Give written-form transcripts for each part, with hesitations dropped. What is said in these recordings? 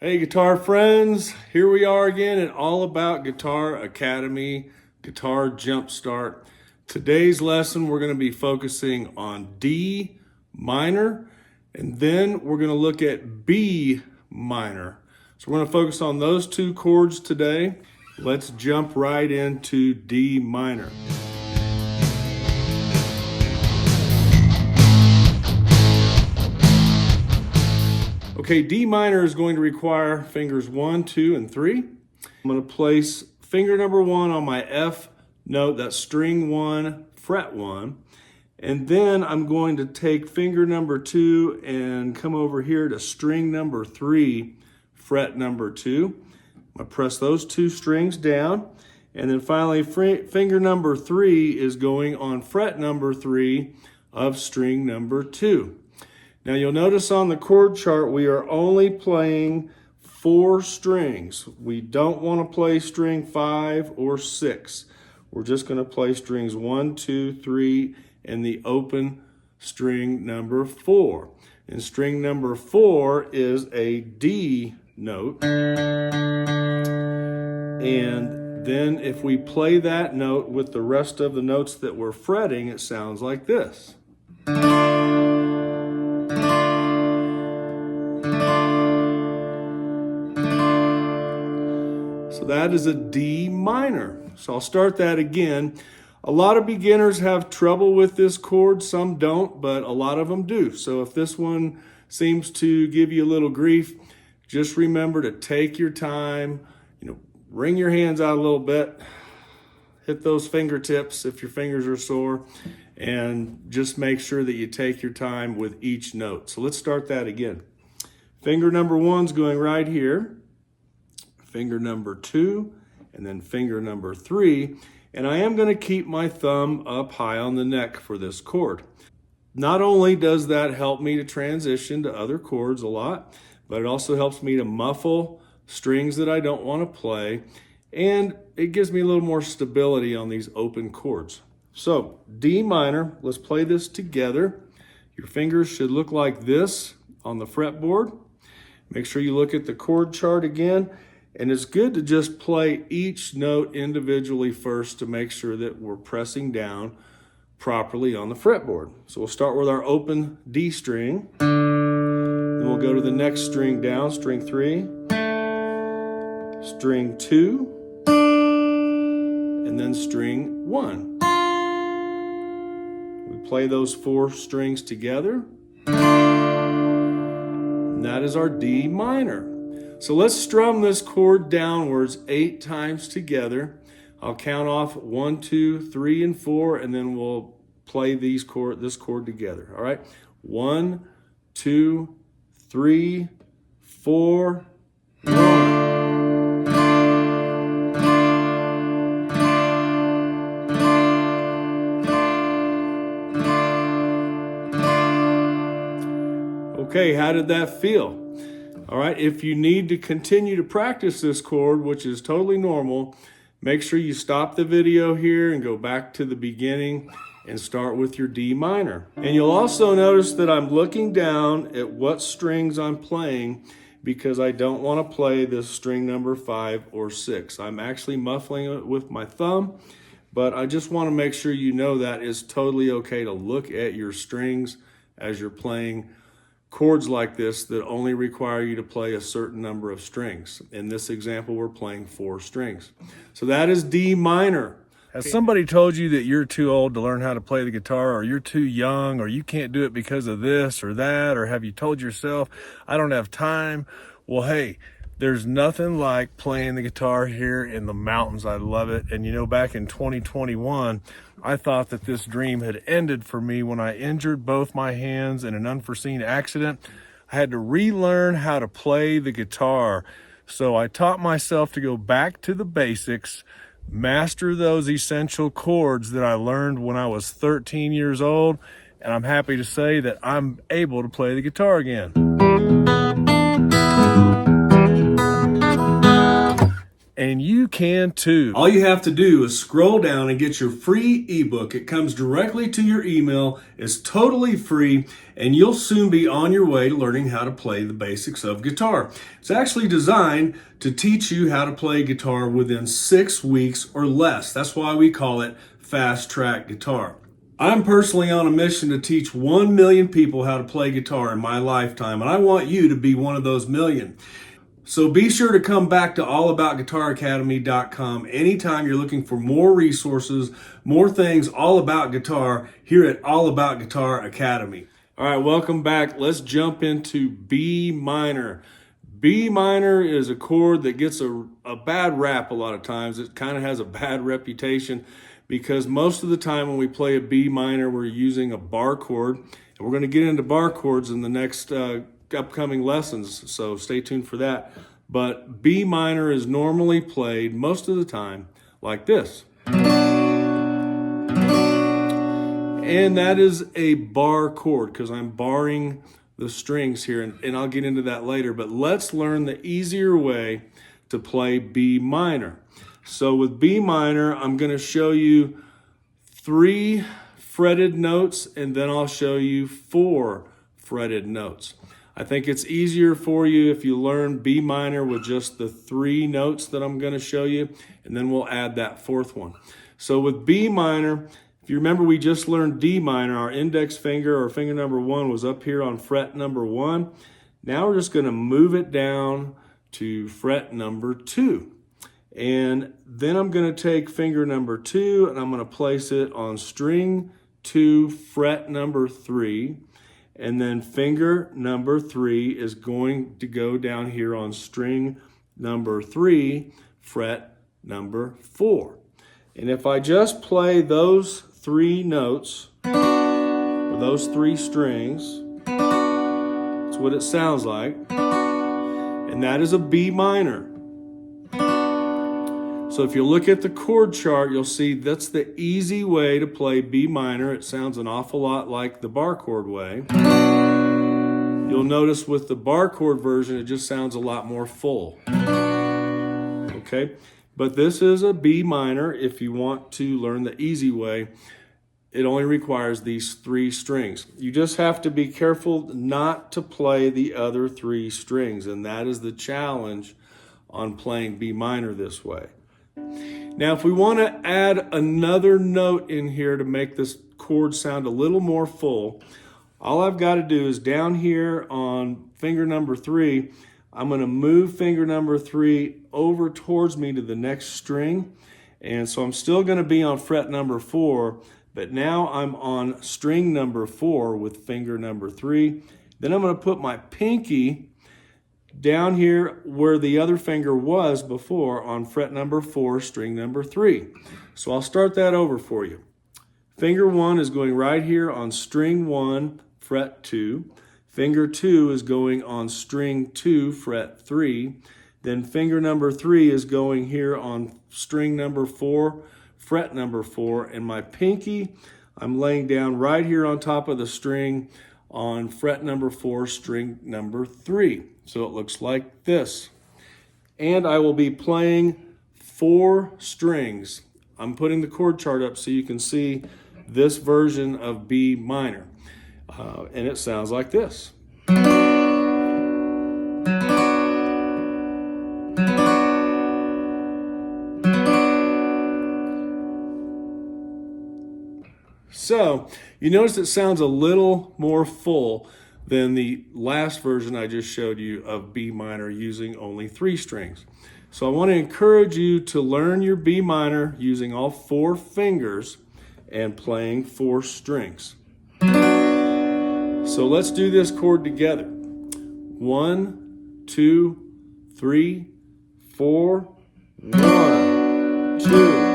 Hey guitar friends, here we are again at All About Guitar Academy, Guitar Jumpstart. Today's lesson we're going to be focusing on D minor, and then we're going to look at B minor. So we're going to focus on those two chords today. Let's jump right into D minor. Okay, D minor is going to require fingers 1, 2, and 3. I'm going to place finger number 1 on my F note, that's string 1, fret 1. And then I'm going to take finger number 2 and come over here to string number 3, fret number 2. I'm going to press those two strings down. And then finally, finger number 3 is going on fret number 3 of string number 2. Now you'll notice on the chord chart we are only playing 4 strings. We don't want to play string 5 or 6. We're just going to play strings 1, 2, 3, and the open string number 4. And string number 4 is a D note. And then if we play that note with the rest of the notes that we're fretting, it sounds like this. So that is a D minor. So I'll start that again. A lot of beginners have trouble with this chord. Some don't, but a lot of them do. So if this one seems to give you a little grief, just remember to take your time, wring your hands out a little bit, hit those fingertips if your fingers are sore, and just make sure that you take your time with each note. So let's start that again. Finger number 1's going right here. Finger number 2, and then finger number 3. And I am going to keep my thumb up high on the neck for this chord. Not only does that help me to transition to other chords a lot, but it also helps me to muffle strings that I don't want to play, and it gives me a little more stability on these open chords. So D minor, let's play this together. Your fingers should look like this on the fretboard. Make sure you look at the chord chart again. And it's good to just play each note individually first to make sure that we're pressing down properly on the fretboard. So we'll start with our open D string. Then we'll go to the next string down, string 3, string 2, and then string 1. We play those 4 strings together. And that is our D minor. So let's strum this chord downwards 8 times together. I'll count off 1, 2, 3, and 4, and then we'll play this chord together. All right? 1, 2, 3, 4, 1. Okay, how did that feel? All right, if you need to continue to practice this chord, which is totally normal, make sure you stop the video here and go back to the beginning and start with your D minor. And you'll also notice that I'm looking down at what strings I'm playing because I don't want to play this string number 5 or 6. I'm actually muffling it with my thumb, but I just want to make sure you know that it's totally okay to look at your strings as you're playing chords like this that only require you to play a certain number of strings. In this example, we're playing 4 strings. So that is D minor. Has somebody told you that you're too old to learn how to play the guitar, or you're too young, or you can't do it because of this or that, or have you told yourself, I don't have time? Well, hey, there's nothing like playing the guitar here in the mountains. I love it. And back in 2021, I thought that this dream had ended for me when I injured both my hands in an unforeseen accident. I had to relearn how to play the guitar. So I taught myself to go back to the basics, master those essential chords that I learned when I was 13 years old. And I'm happy to say that I'm able to play the guitar again. and you can too. All you have to do is scroll down and get your free ebook. It comes directly to your email. It's totally free, and you'll soon be on your way to learning how to play the basics of guitar. It's actually designed to teach you how to play guitar within 6 weeks or less. That's why we call it FastTrack Guitar. I'm personally on a mission to teach 1 million people how to play guitar in my lifetime, and I want you to be one of those million. So be sure to come back to allaboutguitaracademy.com anytime you're looking for more resources, more things all about guitar here at All About Guitar Academy. All right, welcome back. Let's jump into B minor. B minor is a chord that gets a bad rap a lot of times. It kind of has a bad reputation because most of the time when we play a B minor, we're using a bar chord. And we're going to get into bar chords in the next upcoming lessons, so stay tuned for that. But B minor is normally played most of the time like this. And that is a bar chord because I'm barring the strings here, and I'll get into that later. But let's learn the easier way to play B minor. So with B minor, I'm going to show you 3 fretted notes, and then I'll show you 4 fretted notes. I think it's easier for you if you learn B minor with just the 3 notes that I'm going to show you, and then we'll add that 4th one. So with B minor, if you remember, we just learned D minor. Our index finger, or finger number 1, was up here on fret number 1. Now we're just going to move it down to fret number 2. And then I'm going to take finger number 2 and I'm going to place it on string 2, fret number 3. And then finger number 3 is going to go down here on string number 3, fret number 4. And if I just play those 3 notes, or those 3 strings, that's what it sounds like. And that is a B minor. So if you look at the chord chart, you'll see that's the easy way to play B minor. It sounds an awful lot like the bar chord way. You'll notice with the bar chord version, it just sounds a lot more full. Okay, but this is a B minor. If you want to learn the easy way, it only requires these 3 strings. You just have to be careful not to play the other 3 strings, and that is the challenge on playing B minor this way. Now, if we want to add another note in here to make this chord sound a little more full, all I've got to do is down here on finger number 3, I'm going to move finger number 3 over towards me to the next string. And so I'm still going to be on fret number 4, but now I'm on string number 4 with finger number 3. Then I'm going to put my pinky down here where the other finger was before on fret number 4, string number 3. So I'll start that over for you. Finger 1 is going right here on string 1, fret 2. Finger 2 is going on string 2, fret 3. Then finger number 3 is going here on string number 4, fret number 4. And my pinky, I'm laying down right here on top of the string on fret number 4, string number 3. So it looks like this. And I will be playing 4 strings. I'm putting the chord chart up so you can see this version of B minor. And it sounds like this. So you notice it sounds a little more full than the last version I just showed you of B minor using only 3 strings. So I want to encourage you to learn your B minor using all 4 fingers and playing 4 strings. So let's do this chord together. 1, 2, 3, 4. 1, 2.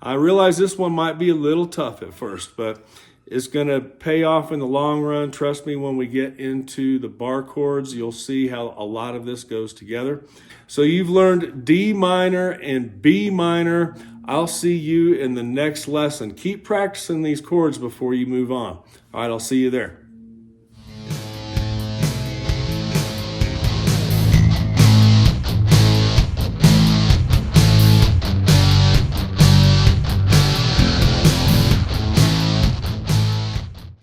I realize this one might be a little tough at first, but it's going to pay off in the long run. Trust me, when we get into the bar chords, you'll see how a lot of this goes together. So you've learned D minor and B minor. I'll see you in the next lesson. Keep practicing these chords before you move on. All right, I'll see you there.